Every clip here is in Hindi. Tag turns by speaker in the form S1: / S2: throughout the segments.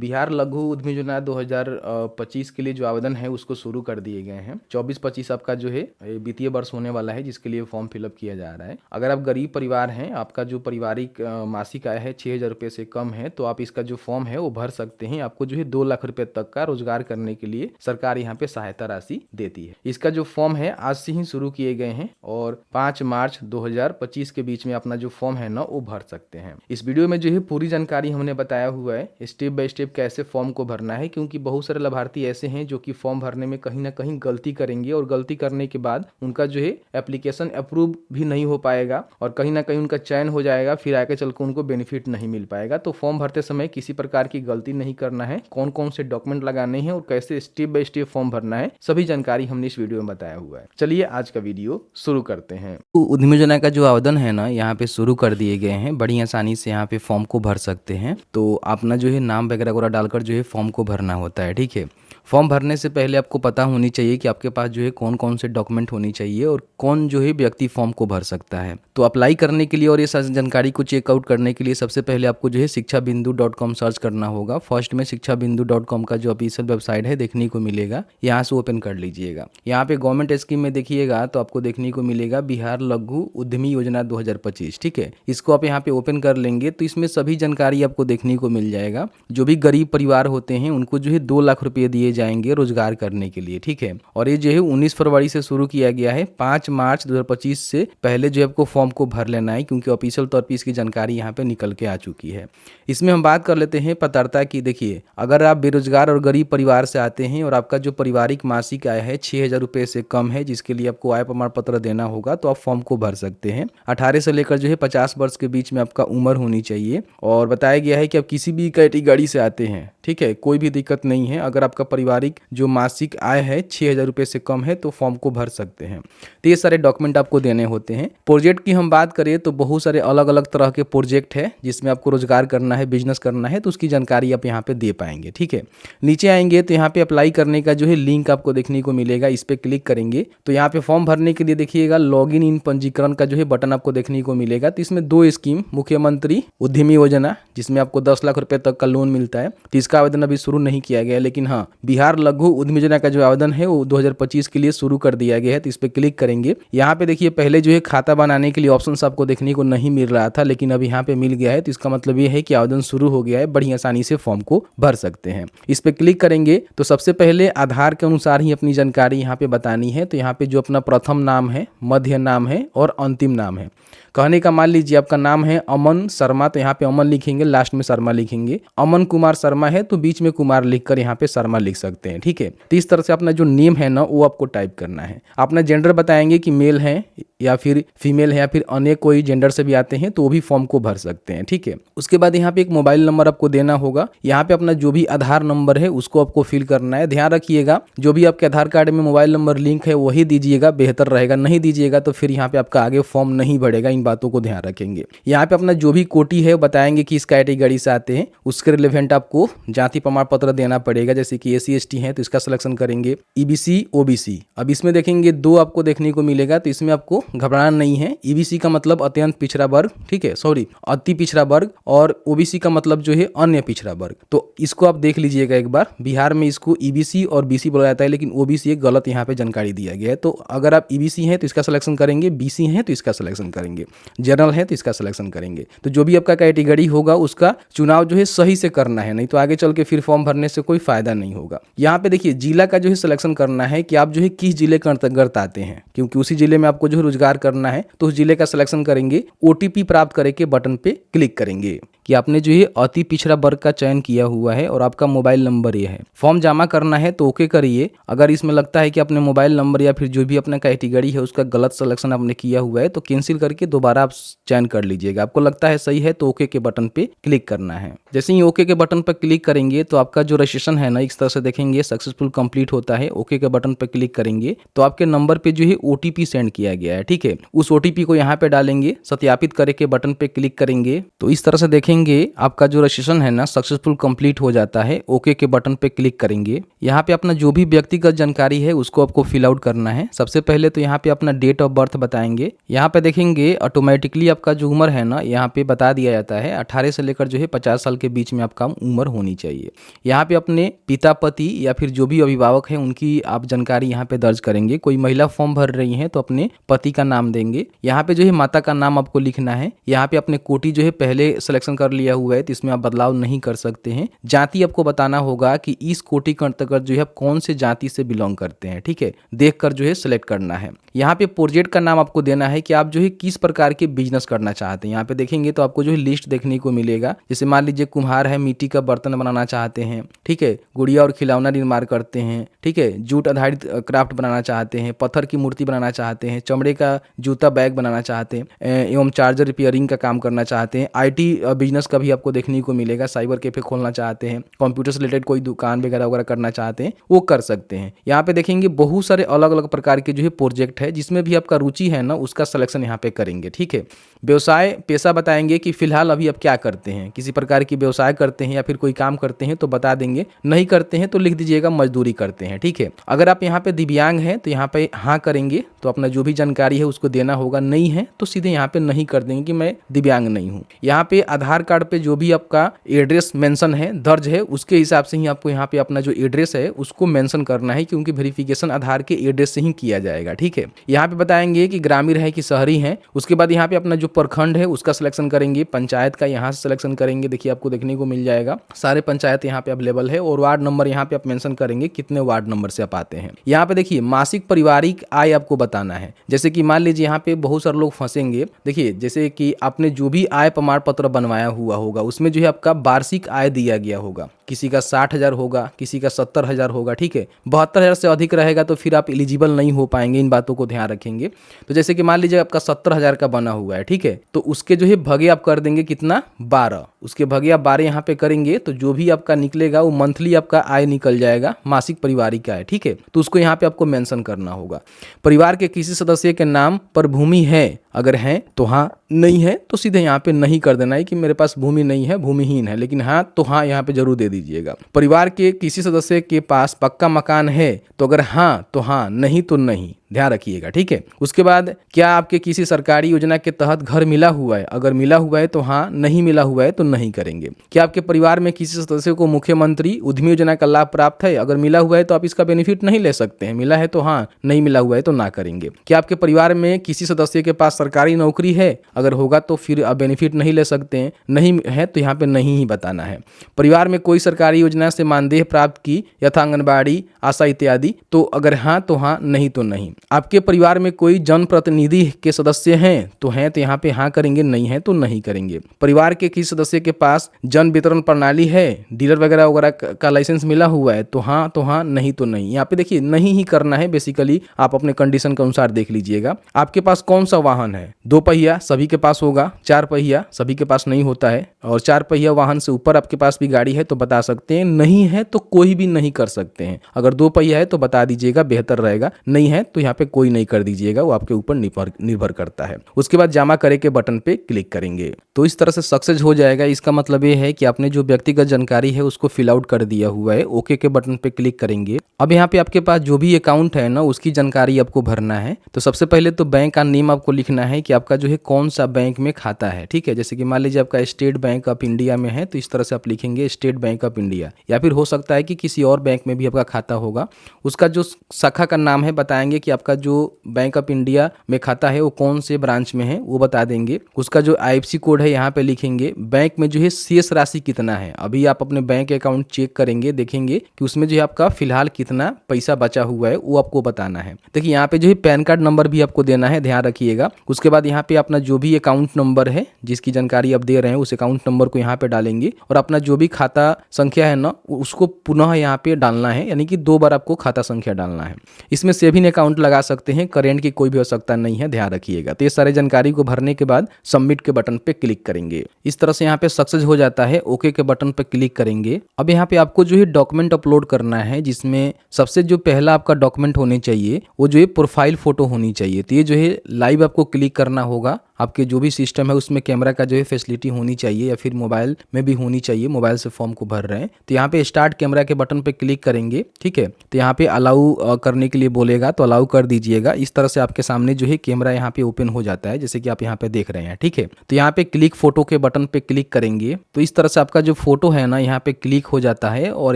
S1: बिहार लघु उद्यमी योजना 2025 के लिए जो आवेदन है उसको शुरू कर दिए गए हैं। 24-25 आपका जो है वित्तीय वर्ष होने वाला है, जिसके लिए फॉर्म फिलअप किया जा रहा है। अगर आप गरीब परिवार हैं, आपका जो पारिवारिक मासिक आय है 6,000 रुपये से कम है, तो आप इसका जो फॉर्म है वो भर सकते हैं। आपको जो है 2 लाख रुपए तक का रोजगार करने के लिए सरकार यहाँ पे सहायता राशि देती है। इसका जो फॉर्म है आज से ही शुरू किए गए हैं और 5 मार्च 2025 के बीच में अपना जो फॉर्म है ना वो भर सकते हैं। इस वीडियो में जो है पूरी जानकारी हमने बताया हुआ है, स्टेप बाय स्टेप कैसे फॉर्म को भरना है, क्योंकि बहुत सारे लाभार्थी ऐसे हैं जो कि फॉर्म भरने में कहीं ना कहीं गलती करेंगे और गलती करने के बाद उनका जो है एप्लीकेशन अप्रूव भी नहीं हो पाएगा और कहीं ना कहीं उनका चयन हो जाएगा, फिर आगे चलकर उनको बेनिफिट नहीं मिल पाएगा। तो फॉर्म भरते समय किसी प्रकार की गलती नहीं करना है, कौन कौन से डॉक्यूमेंट लगाने हैं और कैसे स्टेप बाय स्टेप फॉर्म भरना है, सभी जानकारी हमने इस वीडियो में बताया हुआ है। चलिए आज का वीडियो शुरू करते हैं।
S2: उद्यमी योजना का जो आवेदन है ना यहाँ पे शुरू कर दिए गए हैं। बड़ी आसानी से यहाँ पे फॉर्म को भर सकते हैं। तो अपना जो है नाम वगैरह डालकर जो है फॉर्म को भरना होता है, ठीक है। फॉर्म भरने से पहले आपको पता होनी चाहिए कि आपके पास जो है कौन कौन से डॉक्यूमेंट होनी चाहिए और कौन जो है व्यक्ति फॉर्म को भर सकता है। तो अप्लाई करने के लिए और ये सारी जानकारी को चेकआउट करने के लिए सबसे पहले आपको जो है शिक्षाबिंदु.com सर्च करना होगा। फर्स्ट में शिक्षाबिंदु.com का जो ऑफिशियल वेबसाइट है देखने को मिलेगा, यहाँ से ओपन कर लीजिएगा। यहाँ पे गवर्नमेंट स्कीम में देखिएगा तो आपको देखने को मिलेगा बिहार लघु उद्यमी योजना 2025, ठीक है। इसको आप यहाँ पे ओपन कर लेंगे तो इसमें सभी जानकारी आपको देखने को मिल जाएगा। जो भी गरीब परिवार होते हैं उनको जो है 2 लाख रुपये दिए जाएंगे रोजगार करने के लिए, ठीक है। और ये जो है 19 फरवरी से शुरू किया गया है। 5 मार्च 2025 से पहले जो आपको फॉर्म को भर लेना है, क्योंकि ऑफिशियल तौर पर इसकी जानकारी यहाँ पे निकल के आ चुकी है। इसमें हम बात कर लेते हैं पात्रता की। देखिए, अगर आप बेरोजगार और गरीब परिवार से आते हैं और आपका जो पारिवारिक मासिक आय है 6,000 रुपये से कम है, जिसके लिए आपको आय प्रमाण पत्र देना होगा, तो आप फॉर्म को भर सकते हैं। 18 से लेकर जो है 50 वर्ष के बीच में आपका उम्र होनी चाहिए और बताया गया है कि आप किसी भी कैटेगरी से आते हैं, ठीक है, कोई भी दिक्कत नहीं है। अगर आपका पारिवारिक जो मासिक आय है 6,000 रुपये से कम है तो फॉर्म को भर सकते हैं। तो ये सारे डॉक्यूमेंट आपको देने होते हैं। प्रोजेक्ट की हम बात करें तो बहुत सारे अलग अलग तरह के प्रोजेक्ट है जिसमें आपको रोजगार करना है, बिजनेस करना है, तो उसकी जानकारी आप यहाँ पे दे पाएंगे, ठीक है। नीचे आएंगे तो यहाँ पे अप्लाई करने का जो है लिंक आपको देखने को मिलेगा, इस पर क्लिक करेंगे तो यहाँ पे फॉर्म भरने के लिए देखिएगा लॉगिन इन पंजीकरण का जो है बटन आपको देखने को मिलेगा। तो इसमें 2 स्कीम, मुख्यमंत्री उद्यमी योजना जिसमें आपको 10 लाख रुपए तक का लोन मिलता है, तो इसका आवेदन अभी शुरू नहीं किया गया है। लेकिन हाँ, बिहार लघु उद्यमी योजना का जो आवेदन है वो 2025 के लिए शुरू कर दिया गया है। तो इस पर क्लिक करेंगे। यहाँ पे देखिए पहले जो है खाता बनाने के लिए ऑप्शन आपको देखने को नहीं मिल रहा था, लेकिन अब यहाँ पे मिल गया है। तो इसका मतलब ये है कि आवेदन शुरू हो गया है। बड़ी आसानी से फॉर्म को भर सकते हैं। इस पर क्लिक करेंगे तो सबसे पहले आधार के अनुसार ही अपनी जानकारी यहाँ पे बतानी है। तो यहाँ पे जो अपना प्रथम नाम है, मध्य नाम है और अंतिम नाम है। कहने का मान लीजिए आपका नाम है अमन शर्मा, तो यहाँ पे अमन लिखेंगे, लास्ट में शर्मा लिखेंगे। अमन कुमार शर्मा है तो बीच में कुमार लिखकर यहाँ पे शर्मा लिख सकते हैं, ठीक है। तो इस तरह से अपना जो नेम है ना वो आपको टाइप करना है। अपना जेंडर बताएंगे कि मेल है या फिर फीमेल है या फिर अन्य कोई जेंडर से भी आते हैं तो वो भी फॉर्म को भर सकते हैं, ठीक है। उसके बाद यहाँ पे एक मोबाइल नंबर आपको देना होगा। यहाँ पे अपना जो भी आधार नंबर है उसको आपको फिल करना है। ध्यान रखिएगा जो भी आपके आधार कार्ड में मोबाइल नंबर लिंक है वही दीजिएगा, बेहतर रहेगा। नहीं दीजिएगा तो फिर यहाँ पे आपका आगे फॉर्म नहीं बढ़ेगा। इन बातों को ध्यान रखेंगे। यहाँ पे अपना जो भी कोटी है बताएंगे कि इस कैटेगरी से आते हैं, उसके रिलेवेंट आपको जाति प्रमाण पत्र देना पड़ेगा। जैसे कि SC ST है तो इसका सिलेक्शन करेंगे, EBC OBC। अब इसमें देखेंगे 2 आपको देखने को मिलेगा, तो इसमें आपको घबराना नहीं है। EBC का मतलब अत्यंत पिछड़ा वर्ग, ठीक है, सॉरी अति पिछड़ा वर्ग, और OBC का मतलब जो है अन्य पिछड़ा वर्ग। तो इसको आप देख लीजिएगा एक बार। बिहार में इसको EBC और BC बोला जाता है, लेकिन OBC एक गलत यहाँ पे जानकारी दिया गया है। तो अगर आप EBC हैं तो इसका सिलेक्शन करेंगे, BC हैं तो इसका सिलेक्शन करेंगे, जनरल है तो इसका सिलेक्शन करेंगे। तो जो भी आपका कैटेगरी होगा उसका चुनाव जो है सही से करना है, नहीं तो आगे चल के फिर फॉर्म भरने से कोई फायदा नहीं होगा। यहाँ पे देखिए जिला का जो है सिलेक्शन करना है कि आप जो है किस जिले के अंतर्गत आते हैं, क्योंकि उसी जिले में आपको जो है रोजगार करना है। तो उस जिले का सिलेक्शन करेंगे। OTP प्राप्त करे के बटन पे क्लिक करेंगे कि आपने जो है अति पिछड़ा वर्ग का चयन किया हुआ है और आपका मोबाइल नंबर ये है। फॉर्म जमा करना है तो ओके करिए। अगर इसमें लगता है कि अपने मोबाइल नंबर या फिर जो भी अपना कैटेगरी है उसका गलत सिलेक्शन आपने किया हुआ है तो कैंसिल करके दोबारा आप चयन कर लीजिएगा। आपको लगता है सही है तो ओके के बटन पे क्लिक करना है। जैसे ही ओके के बटन पर क्लिक करेंगे तो आपका जो रजिस्ट्रेशन है ना इस तरह से देखेंगे सक्सेसफुल कंप्लीट होता है। ओके के बटन पर क्लिक करेंगे तो आपके नंबर पे जो है OTP सेंड किया गया है, ठीक है। उस OTP को यहाँ पे डालेंगे, सत्यापित करे के बटन पे क्लिक करेंगे तो इस तरह से देखेंगे देखेंगे आपका जो रजिस्ट्रेशन है ना सक्सेसफुल कंप्लीट हो जाता है। ओके के बटन पे क्लिक करेंगे। यहाँ पे अपना जो भी व्यक्तिगत जानकारी है उसको आपको फिल आउट करना है। सबसे पहले तो यहाँ पे अपना डेट ऑफ बर्थ बताएंगे। यहाँ पे देखेंगे ऑटोमेटिकली आपका जो उम्र है ना यहाँ पे बता दिया जाता है 18 से लेकर जो है 50 साल के बीच में आपका उम्र होनी चाहिए। यहाँ पे अपने पिता, पति या फिर जो भी अभिभावक है उनकी आप जानकारी यहाँ पे दर्ज करेंगे। कोई महिला फॉर्म भर रही है तो अपने पति का नाम देंगे। यहाँ पे जो है माता का नाम आपको लिखना है। यहाँ पे अपने कोटि जो है पहले सिलेक्शन कर लिया हुआ है तो इसमें आप बदलाव नहीं कर सकते हैं। जाति आपको बताना होगा कि इस कोटि के अंतर्गत जो है आप कौन से जाति से बिलोंग करते हैं, ठीक है, देख कर जो है सिलेक्ट करना है। यहाँ पे प्रोजेक्ट का नाम आपको देना है कि आप जो है किस प्रकार के बिजनेस करना चाहते हैं। यहाँ पे देखेंगे तो आपको जो है लिस्ट देखने को मिलेगा। जैसे मान लीजिए कुम्हार है, मिट्टी का बर्तन बनाना चाहते हैं, ठीक है, गुड़िया और खिलौना निर्माण करते हैं, ठीक है, जूट आधारित क्राफ्ट बनाना चाहते हैं, पत्थर की मूर्ति बनाना चाहते हैं, चमड़े का जूता बैग बनाना चाहते हैं एवं चार्जर रिपेयरिंग का काम करना चाहते हैं। IT बिजनेस का भी आपको देखने को मिलेगा। साइबर कैफे खोलना चाहते हैं, कंप्यूटर से रिलेटेड कोई दुकान वगैरह वगैरह करना चाहते हैं वो कर सकते हैं। यहाँ पे देखेंगे बहुत सारे अलग अलग प्रकार के जो है प्रोजेक्ट है, जिसमें भी आपका रुचि है ना उसका सिलेक्शन यहाँ पे करेंगे, ठीक है। व्यवसाय पेशा बताएंगे कि फिलहाल अभी आप क्या करते हैं, किसी प्रकार की व्यवसाय करते हैं या फिर कोई काम करते हैं तो बता देंगे, नहीं करते हैं तो लिख दीजिएगा मजदूरी करते हैं, ठीक है। अगर आप यहाँ पे दिव्यांग हैं तो यहाँ पे हाँ करेंगे, तो अपना जो भी जानकारी है उसको देना होगा। नहीं है तो सीधे यहाँ पे नहीं कर देंगे कि मैं दिव्यांग नहीं हूँ। यहाँ पे आधार कार्ड पे जो भी आपका एड्रेस मेंशन है, दर्ज है, उसके हिसाब से ही आपको यहाँ पे अपना जो एड्रेस है उसको मेंशन करना है, क्योंकि वेरिफिकेशन आधार के एड्रेस से ही किया जाएगा, ठीक है। यहाँ पे बताएंगे कि ग्रामीण है कि शहरी है। उसके बाद यहाँ पे अपना जो प्रखंड है उसका सिलेक्शन करेंगे, पंचायत का यहाँ से सिलेक्शन करेंगे। देखिए आपको देखने को मिल जाएगा सारे पंचायत यहाँ पे अवेलेबल है, और वार्ड नंबर यहाँ पे आप मेंशन करेंगे कितने वार्ड नंबर से आप आते हैं। यहाँ पे देखिए मासिक पारिवारिक आय आपको बताना है। जैसे कि मान लीजिए यहाँ पे बहुत सारे लोग फंसेंगे। देखिए जैसे कि आपने जो भी आय प्रमाण पत्र बनवाया हुआ होगा उसमें जो है आपका वार्षिक आय दिया गया होगा। किसी का 60,000 होगा, किसी का 70,000 होगा, ठीक है। 72,000 से अधिक रहेगा तो फिर आप एलिजिबल नहीं हो पाएंगे। इन बातों को ध्यान रखेंगे। तो जैसे कि मान लीजिए आपका 70,000 का बना हुआ है, ठीक है, तो उसके जो है भगे आप कर देंगे कितना, 12। उसके भगे आप 12 यहाँ पे करेंगे तो जो भी आपका निकलेगा वो मंथली आपका आय निकल जाएगा, मासिक पारिवारिक आय, ठीक है। तो उसको यहाँ पे आपको मेंशन करना होगा। परिवार के किसी सदस्य के नाम पर भूमि है, अगर है तो हाँ, नहीं है तो सीधे यहाँ पे नहीं कर देना है कि मेरे पास भूमि नहीं है, भूमिहीन है, लेकिन हाँ तो हाँ यहाँ पे जरूर दे दीजिएगा। परिवार के किसी सदस्य के पास पक्का मकान है, तो अगर हाँ तो हाँ, नहीं तो नहीं, ध्यान रखिएगा, ठीक है। उसके बाद क्या आपके किसी सरकारी योजना के तहत घर मिला हुआ है, अगर मिला हुआ है तो हाँ, नहीं मिला हुआ है तो नहीं करेंगे। क्या आपके परिवार में किसी सदस्य को मुख्यमंत्री उद्यमी योजना का लाभ प्राप्त है, अगर मिला हुआ है तो आप इसका बेनिफिट नहीं ले सकते हैं, मिला है तो हाँ, नहीं मिला हुआ है तो ना करेंगे। क्या आपके परिवार में किसी सदस्य के पास सरकारी नौकरी है, अगर होगा तो फिर आप बेनिफिट नहीं ले सकते हैं, नहीं है तो यहाँ पे नहीं ही बताना है। परिवार में कोई सरकारी योजना से मानदेय प्राप्त की, यथा आंगनबाड़ी, आशा इत्यादि, तो अगर हाँ तो हाँ, नहीं तो नहीं। आपके परिवार में कोई जनप्रतिनिधि के सदस्य हैं, तो हैं तो यहाँ पे हाँ करेंगे, नहीं है तो नहीं करेंगे। परिवार के किसी सदस्य के पास जन वितरण प्रणाली है, डीलर वगैरह वगैरह का लाइसेंस मिला हुआ है, तो हाँ, नहीं तो नहीं। यहाँ पे देखिए नहीं ही करना है, बेसिकली आप अपने कंडीशन के अनुसार देख लीजिएगा। आपके पास कौन सा वाहन है, 2 पहिया सभी के पास होगा, 4 पहिया सभी के पास नहीं होता है, और 4 पहिया वाहन से ऊपर आपके पास भी गाड़ी है तो बता सकते हैं। नहीं है तो कोई भी नहीं कर सकते हैं। अगर 2 पहिया है तो बता दीजिएगा, बेहतर रहेगा। नहीं है तो यहाँ पे कोई नहीं कर दीजिएगा, वो आपके ऊपर निर्भर करता है। उसके बाद जमा करे के बटन पे क्लिक करेंगे तो इस तरह से सक्सेस हो जाएगा। इसका मतलब ये है कि आपने जो व्यक्तिगत जानकारी है उसको फिल आउट कर दिया हुआ है। ओके के बटन पे क्लिक करेंगे। अब यहाँ पे आपके पास जो भी अकाउंट है ना उसकी जानकारी आपको भरना है। तो सबसे पहले तो बैंक का नेम आपको लिखना है कि आपका जो है कौन सा बैंक में खाता है, ठीक है। जैसे कि मान लीजिए आपका स्टेट बैंक ऑफ इंडिया में है तो इस तरह से आप लिखेंगे स्टेट बैंक ऑफ इंडिया, या फिर हो सकता है कि किसी और बैंक में भी आपका खाता होगा। उसका जो शाखा का नाम है बताएंगे कि आपका जो बैंक ऑफ इंडिया में खाता है वो कौन से ब्रांच में है वो बता देंगे। उसका जो IFSC कोड है यहाँ पे लिखेंगे। बैंक में जो है शेष राशि कितना है, अभी आप अपने बैंक अकाउंट चेक करेंगे, देखेंगे कि उसमें जो है आपका फिलहाल कितना पैसा बचा हुआ है वो आपको बताना है। देखिए यहाँ पे जो है पैन कार्ड नंबर भी आपको देना है, ध्यान रखिएगा। उसके बाद यहाँ पे अपना जो भी अकाउंट नंबर है जिसकी जानकारी आप दे रहे हैं उस अकाउंट नंबर को यहाँ पे डालेंगे, और अपना जो भी खाता संख्या है ना उसको पुनः यहाँ पे डालना है, यानी कि 2 बार आपको खाता संख्या डालना है। इसमें सेविंग अकाउंट लगा सकते हैं, करेंट की कोई भी आवश्यकता नहीं है, ध्यान रखिएगा। तो ये सारे जानकारी को भरने के बाद सबमिट के बटन पे क्लिक करेंगे। इस तरह से यहाँ पे सक्सेस हो जाता है। ओके के बटन पे क्लिक करेंगे। अब यहाँ पे आपको जो है डॉक्यूमेंट अपलोड करना है, जिसमें सबसे जो पहला आपका डॉक्यूमेंट होने चाहिए वो जो है प्रोफाइल फोटो होनी चाहिए। तो ये जो है लाइव आपको क्लिक करना होगा आपके जो भी सिस्टम है उसमें कैमरा का जो है फैसिलिटी होनी चाहिए, या फिर मोबाइल में भी होनी चाहिए, मोबाइल से फॉर्म को भर रहे हैं तो यहाँ पे स्टार्ट कैमरा के बटन पे क्लिक करेंगे। ठीक है, तो यहाँ पे अलाउ करने के लिए बोलेगा तो अलाउ कर दीजिएगा। इस तरह से आपके सामने जो है कैमरा यहाँ पे ओपन हो जाता है, जैसे कि आप यहाँ पे देख रहे हैं। ठीक है, तो यहाँ पे क्लिक फोटो के बटन पे क्लिक करेंगे तो इस तरह से आपका जो फोटो है ना यहाँ पे क्लिक हो जाता है और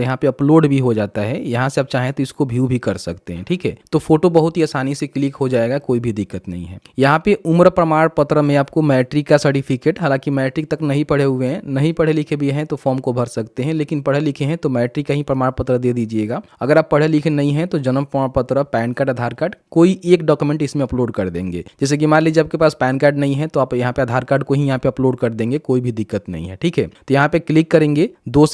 S2: यहाँ पे अपलोड भी हो जाता है। यहाँ से आप चाहें तो इसको व्यू भी कर सकते हैं। ठीक है, तो फोटो बहुत ही आसानी से क्लिक हो जाएगा, कोई भी दिक्कत नहीं है। यहाँ पे उम्र प्रमाण पत्र में आपको मैट्रिक का सर्टिफिकेट, हालांकि मैट्रिक तक नहीं पढ़े हुए हैं, नहीं पढ़े लिखे भी हैं तो फॉर्म को भर सकते हैं, लेकिन पढ़े लिखे हैं तो मैट्रिक का ही प्रमाण पत्र दे दीजिएगा। अगर आप पढ़े लिखे नहीं हैं तो जन्म प्रमाण पत्र, पैन कार्ड, आधार कार्ड, कोई एक डॉक्यूमेंट इसमें अपलोड कर देंगे। जैसे कि मान लीजिए आपके पास पैन कार्ड नहीं है तो आप यहाँ पे आधार कार्ड को ही यहाँ पे अपलोड कर देंगे, कोई भी दिक्कत नहीं है। ठीक है, तो यहाँ पे क्लिक करेंगे। 2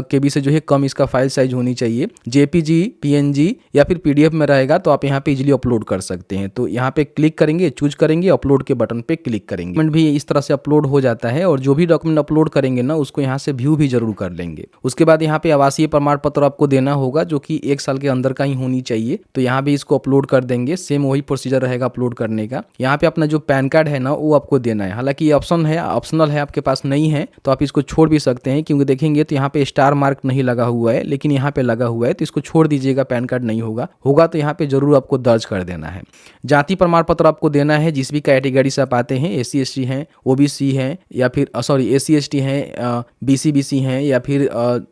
S2: KB से जो है कम इसका फाइल साइज होनी चाहिए। JPG, PNG या फिर PDF में रहेगा तो आप यहाँ पे इजीली अपलोड कर सकते हैं। तो यहाँ पे क्लिक करेंगे, चूज करेंगे, अपलोड के बटन पे क्लिक करेंगे। डॉक्यूमेंट भी इस तरह से अपलोड हो जाता है और जो भी डॉक्यूमेंट अपलोड करेंगे ना उसको यहाँ से व्यू भी जरूर कर लेंगे। उसके बाद यहाँ पे आवासीय प्रमाण पत्र आपको देना होगा जो कि 1 साल के अंदर का ही होनी चाहिए, तो यहाँ भी इसको अपलोड कर देंगे। सेम वही प्रोसीजर रहेगा अपलोड करने का। यहाँ पे अपना जो पैन कार्ड है ना वो आपको देना है, हालांकि ये ऑप्शन है, ऑप्शनल है, आपके पास नहीं है तो आप इसको छोड़ भी सकते हैं, क्योंकि देखेंगे तो यहाँ पे स्टार मार्क नहीं लगा हुआ है, लेकिन यहाँ पे लगा हुआ है तो इसको छोड़ दीजिएगा। पैन कार्ड नहीं होगा तो यहाँ पे जरूर आपको दर्ज कर देना है। जाति प्रमाण पत्र आपको देना है, जिस भी कैटेगरी से आप आते हैं, SC ST हैं, OBC हैं, या फिर SC ST हैं, BC हैं, या फिर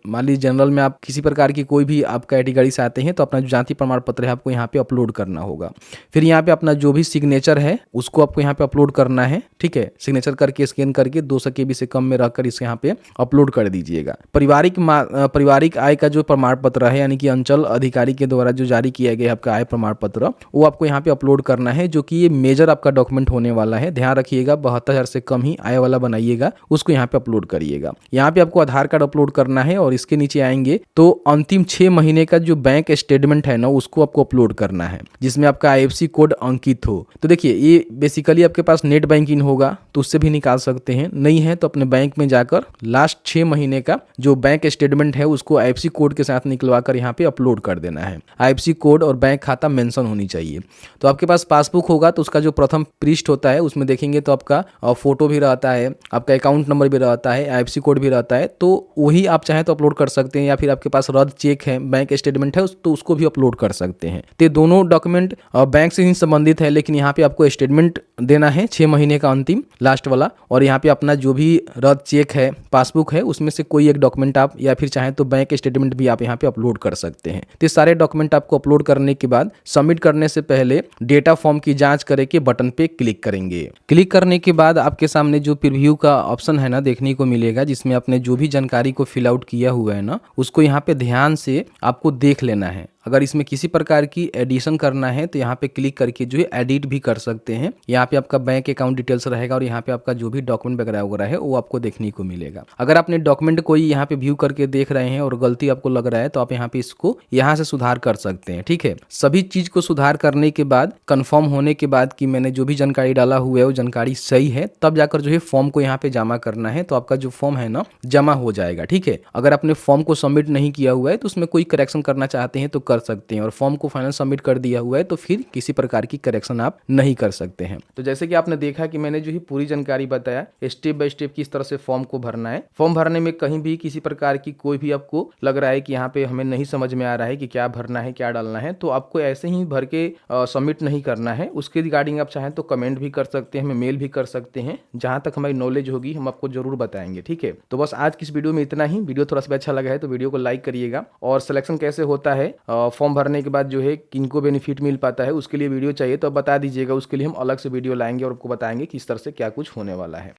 S2: मान लीजिए जनरल में आप किसी प्रकार की कोई भी आप कैटेगरी से आते हैं तो अपना जो जाति प्रमाण पत्र है आपको यहाँ पे अपलोड करना होगा। फिर यहाँ पे अपना जो भी सिग्नेचर है उसको आपको यहाँ पे अपलोड करना है। ठीक है, सिग्नेचर करके स्कैन करके 200 KB से कम में रखकर इसे यहाँ पे अपलोड कर दीजिएगा। पारिवारिक आय का जो प्रमाण पत्र है, यानी कि अंचल अधिकारी के द्वारा जो जारी किया गया आपका आय प्रमाण पत्र, वो आपको यहाँ पे अपलोड करना है, जो कि ये मेजर आपका डॉक्यूमेंट होने वाला है। ध्यान रखिएगा 72,000 से कम ही आय वाला बनाइएगा, उसको यहाँ पे अपलोड करिएगा। यहाँ पे आपको आधार कार्ड अपलोड करना है और इसके नीचे आएंगे तो अंतिम 6 महीने का जो बैंक स्टेटमेंट है ना उसको आपको अपलोड करना है, जिसमें आपका IFSC कोड अंकित हो। तो देखिए ये बेसिकली आपके पास नेट बैंकिंग होगा तो उससे भी निकाल सकते हैं, नहीं है तो अपने बैंक में जाकर लास्ट 6 महीने का जो बैंक स्टेटमेंट है उसको IFSC कोड के साथ निकलवा कर यहाँ पे अपलोड कर देना है। IFSC कोड और बैंक खाता मेंशन होनी चाहिए। तो आपके पास पासबुक होगा तो उसका जो प्रथम पृष्ठ होता है उसमें देखेंगे तो आपका फोटो भी रहता है, आपका अकाउंट नंबर भी रहता है, IFSC कोड भी रहता है, तो वही आप चाहें तो अपलोड कर सकते हैं, या फिर आपके पास रद्द चेक है, बैंक स्टेटमेंट है तो उसको भी अपलोड कर सकते हैं। तो दोनों डॉक्यूमेंट बैंक से ही संबंधित है, लेकिन यहाँ पे आपको स्टेटमेंट देना है 6 महीने का अंतिम लास्ट वाला, और यहाँ पे अपना जो भी रद्द चेक है, पासबुक है, उसमें से कोई एक डॉक्यूमेंट आप, या फिर चाहें तो बैंक स्टेटमेंट भी आप यहाँ पे अपलोड कर सकते हैं। तो सारे डॉक्यूमेंट आपको अपलोड करने के बाद सबमिट करने से पहले डेटा फॉर्म की जांच करे के बटन पे क्लिक करेंगे। क्लिक करने के बाद आपके सामने जो प्रीव्यू का ऑप्शन है ना देखने को मिलेगा, जिसमें आपने जो भी जानकारी को फिल आउट किया हुआ है ना उसको यहाँ पे ध्यान से आपको देख लेना है। अगर इसमें किसी प्रकार की एडिशन करना है तो यहाँ पे क्लिक करके जो है एडिट भी कर सकते हैं। यहाँ पे आपका बैंक अकाउंट डिटेल्स रहेगा और यहाँ पे आपका जो भी डॉक्यूमेंट वगैरह है वो आपको देखने को मिलेगा। अगर आपने डॉक्यूमेंट कोई यहाँ पे व्यू करके देख रहे हैं और गलती आपको लग रहा है तो आप यहाँ पे इसको यहाँ से सुधार कर सकते हैं। ठीक है, सभी चीज को सुधार करने के बाद कंफर्म होने के बाद कि मैंने जो भी जानकारी डाला हुआ है वो जानकारी सही है, तब जाकर जो है फॉर्म को यहाँ पे जमा करना है, तो आपका जो फॉर्म है ना जमा हो जाएगा। ठीक है, अगर आपने फॉर्म को सबमिट नहीं किया हुआ है तो उसमें कोई करेक्शन करना चाहते हैं तो कर सकते हैं, और फॉर्म को फाइनल सबमिट कर दिया हुआ है तो फिर किसी प्रकार की करेक्शन आप नहीं कर सकते हैं। तो जैसे कि आपने देखा कि मैंने जो ही पूरी जानकारी बताया स्टेप बाय स्टेप किस तरह से फॉर्म को भरना है। फॉर्म भरने में कहीं भी किसी प्रकार की कोई भी आपको लग रहा है कि यहाँ पे हमें नहीं समझ में आ रहा है कि क्या भरना है, क्या डालना है, तो आपको ऐसे ही भर के सबमिट नहीं करना है। उसके रिगार्डिंग आप चाहें तो कमेंट भी कर सकते हैं, हमें मेल भी कर सकते हैं, जहां तक हमारी नॉलेज होगी हम आपको जरूर बताएंगे। ठीक है, तो बस आज की इस वीडियो में इतना ही। वीडियो थोड़ा सा अच्छा लगा है तो वीडियो को लाइक करिएगा, और सिलेक्शन कैसे होता है फॉर्म भरने के बाद जो है किनको बेनिफिट मिल पाता है उसके लिए वीडियो चाहिए तो बता दीजिएगा, उसके लिए हम अलग से वीडियो लाएंगे और आपको बताएंगे किस तरह से क्या कुछ होने वाला है।